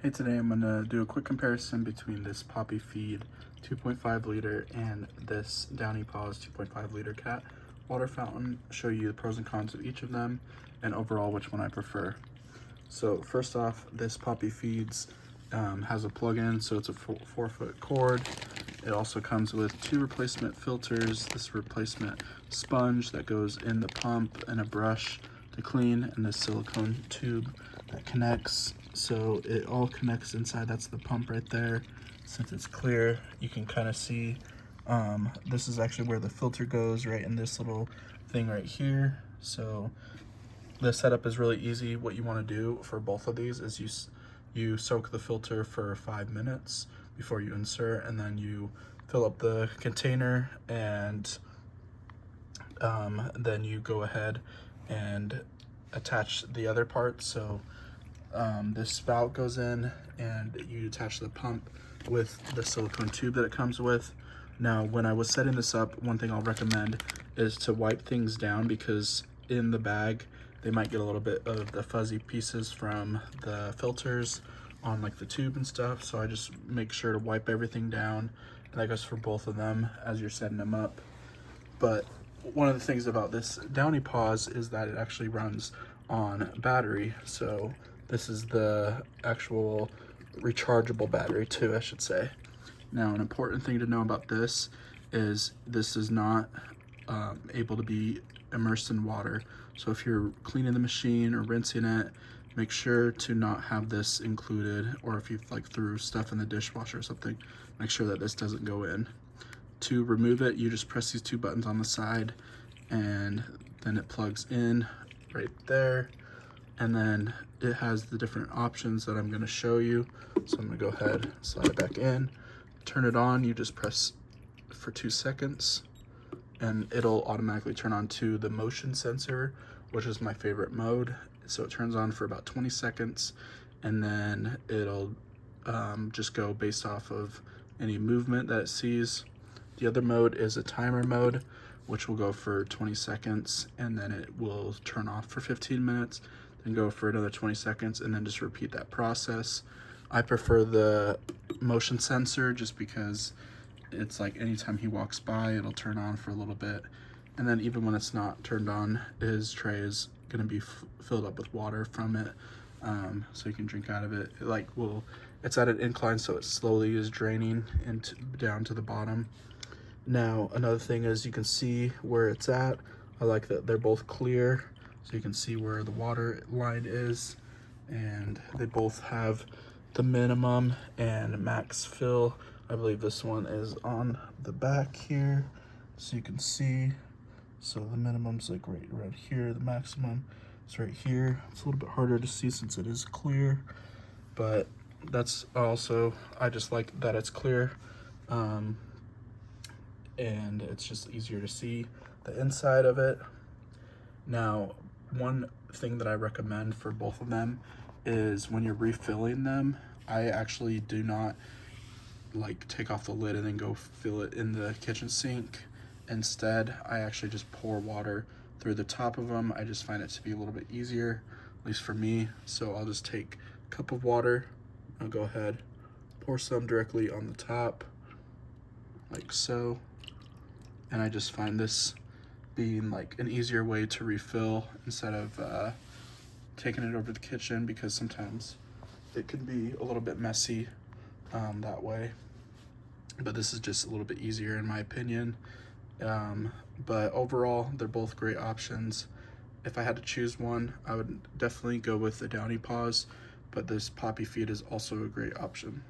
Hey, today I'm gonna do a quick comparison between this Papifeed 2.5 liter and this DownyPaws 2.5 liter cat water fountain, show you the pros and cons of each of them and overall which one I prefer. So first off, this Papifeed's has a plug-in, so it's a 4-foot cord. It also comes with 2 replacement filters, this replacement sponge that goes in the pump, and a brush to clean, and this silicone tube that connects. So it all connects inside. That's the pump right there. Since it's clear, you can kind of see this is actually where the filter goes, right in this little thing right here. So the setup is really easy. What you want to do for both of these is you soak the filter for 5 minutes before you insert, and then you fill up the container, and then you go ahead and attach the other part. So this spout goes in, and you attach the pump with the silicone tube that it comes with. Now, when I was setting this up, one thing I'll recommend is to wipe things down, because in the bag they might get a little bit of the fuzzy pieces from the filters on like the tube and stuff. So I just make sure to wipe everything down, and that goes for both of them as you're setting them up. But one of the things about this DownyPaws is that it actually runs on battery. So this is the actual rechargeable battery too, I should say. Now, an important thing to know about this is not able to be immersed in water. So if you're cleaning the machine or rinsing it, make sure to not have this included, or if you like threw stuff in the dishwasher or something, make sure that this doesn't go in. To remove it, you just press these 2 buttons on the side, and then it plugs in right there, and then it has the different options that I'm going to show you. So I'm going to go ahead, slide it back in, turn it on. You just press for 2 seconds, and it'll automatically turn on to the motion sensor, which is my favorite mode. So it turns on for about 20 seconds, and then it'll just go based off of any movement that it sees. The other mode is a timer mode, which will go for 20 seconds, and then it will turn off for 15 minutes, then go for another 20 seconds, and then just repeat that process. I prefer the motion sensor just because it's like anytime he walks by, it'll turn on for a little bit. And then even when it's not turned on, his tray is gonna be filled up with water from it, so you can drink out of it. It's at an incline, so it slowly is draining down to the bottom. Now, another thing is you can see where it's at. I like that they're both clear, so you can see where the water line is, and they both have the minimum and max fill. I believe this one is on the back here, so you can see. So the minimum's like right here, the maximum is right here. It's a little bit harder to see since it is clear, but that's also, I just like that it's clear. And it's just easier to see the inside of it. Now, one thing that I recommend for both of them is when you're refilling them, I actually do not like take off the lid and then go fill it in the kitchen sink. Instead, I actually just pour water through the top of them. I just find it to be a little bit easier, at least for me. So I'll just take a cup of water, I'll go ahead, pour some directly on the top, like so. And I just find this being like an easier way to refill instead of taking it over to the kitchen, because sometimes it can be a little bit messy that way. But this is just a little bit easier in my opinion. But overall, they're both great options. If I had to choose one, I would definitely go with the DownyPaws, but this Papifeed is also a great option.